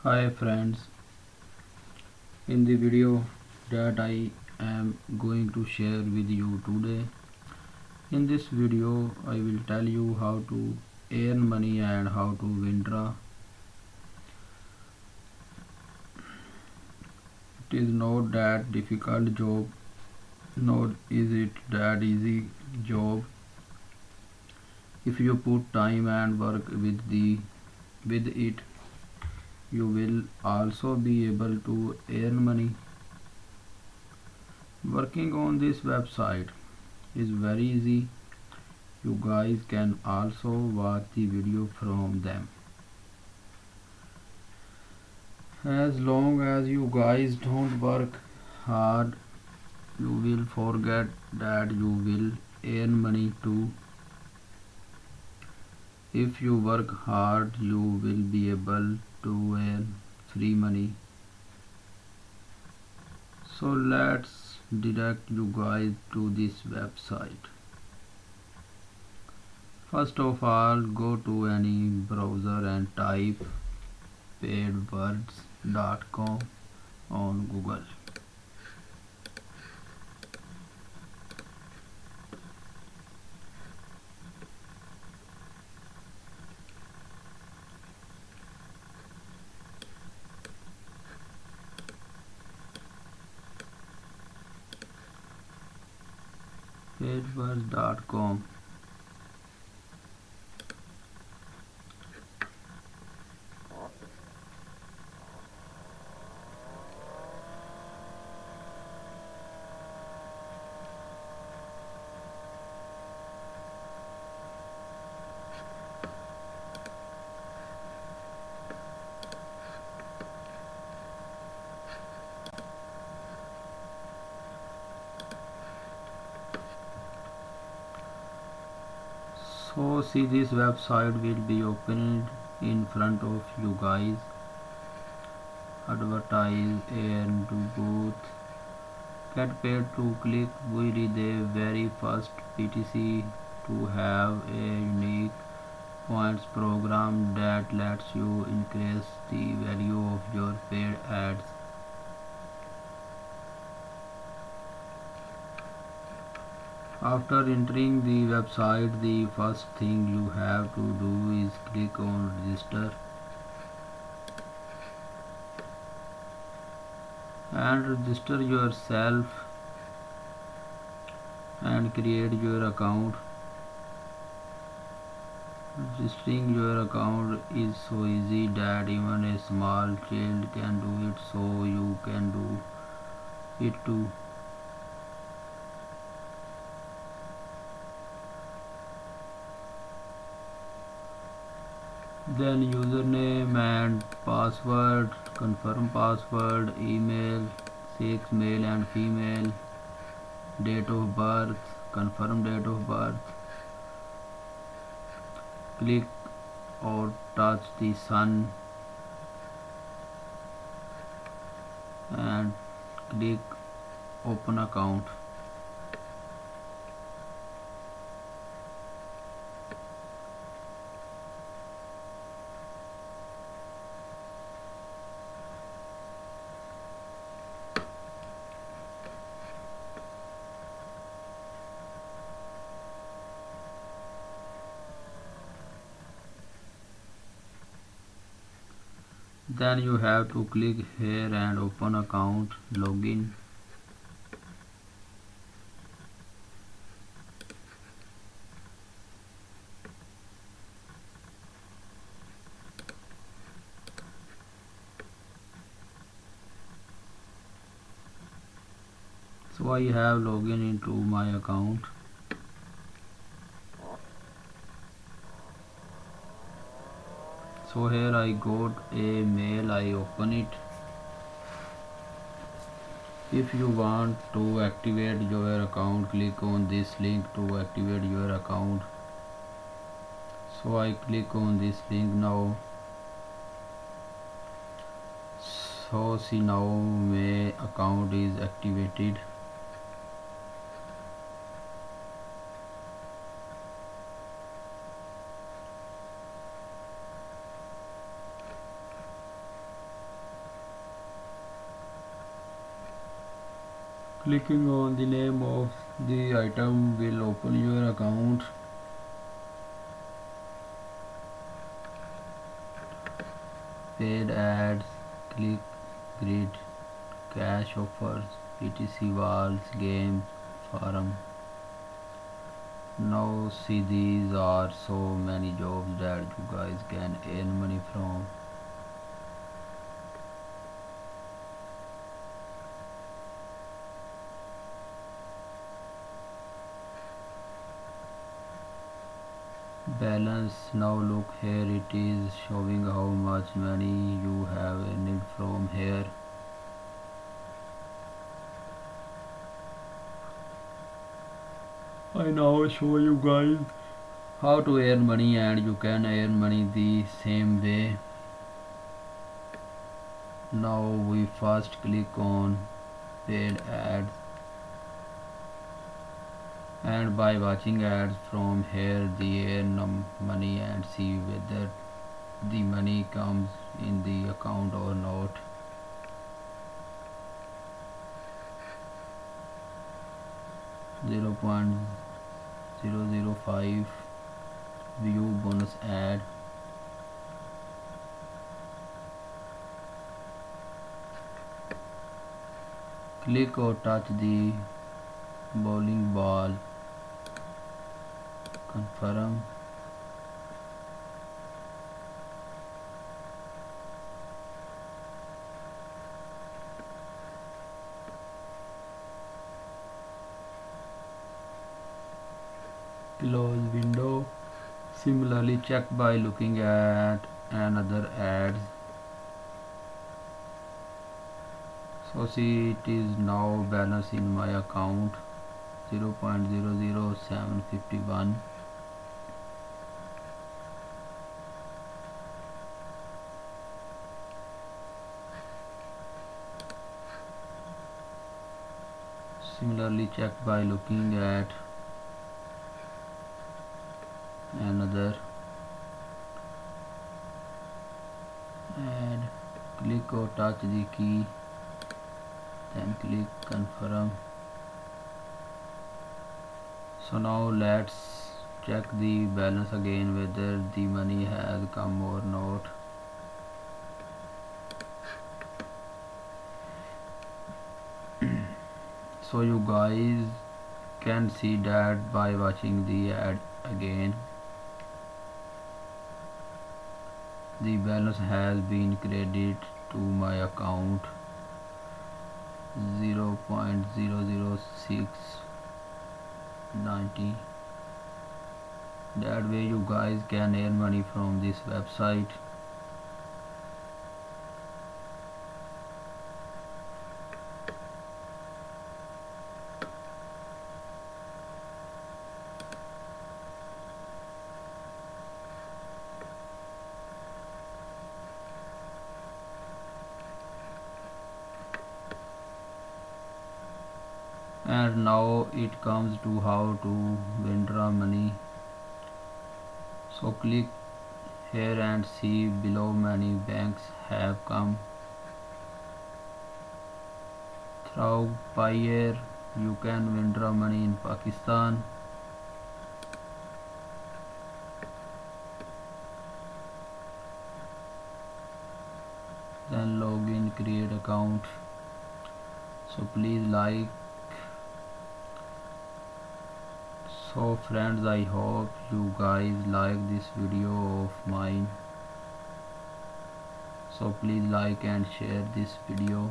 Hi friends, in the video that I am going to share with you today, in this video I will tell you how to earn money and how to withdraw. It is not that difficult job, nor is it that easy job. If you put time and work with it, you will also be able to earn money. Working on this website is very easy. You guys can also watch the video from them. As long as you guys don't work hard, you will forget that you will earn money too. If you work hard, you will be able to earn free money. So let's direct you guys to this website. First of all, go to any browser and type paidwords.com on Google. Paidwords.com. So see, this website will be opened in front of you guys. Advertise and do both. Get paid to click. We did the very first PTC to have a unique points program that lets you increase the value of your paid ads. After entering the website, the first thing you have to do is click on register and register yourself and create your account. Registering your account is so easy that even a small child can do it, so you can do it too. Then username and password, confirm password, email, sex male and female, date of birth, confirm date of birth, click or touch the sun and click open account. Then you have to click here and open account, login. So I have login into my account. So here I got a mail, I open it. If you want to activate your account, click on this link to activate your account. So I click on this link now. So see, now my account is activated. Clicking on the name of the item will open your account. Paid ads, click, grid, cash offers, etc. walls, games, forum. Now see, these are so many jobs that you guys can earn money from. Balance, now look here, it is showing how much money you have earned from here. I now show you guys how to earn money, and you can earn money the same way. Now we first click on paid ads, and by watching ads from here they earn money, and see whether the money comes in the account or not. $0.005 view bonus ad. Click or touch the bowling ball. Confirm. Close window. Similarly, check by looking at another ads. So see, it is now balance in my account 0.00751. Similarly, check by looking at another ad. Click or touch the key, then click confirm. So now let's check the balance again, whether the money has come or not. So you guys can see that by watching the ad again, the balance has been credited to my account 0.00690. That way you guys can earn money from this website. And now it comes to how to withdraw money. So click here and see below many banks have come through Payer. You can withdraw money in Pakistan. Then log in, create account. So please like. So friends, I hope you guys like this video of mine. So please like and share this video.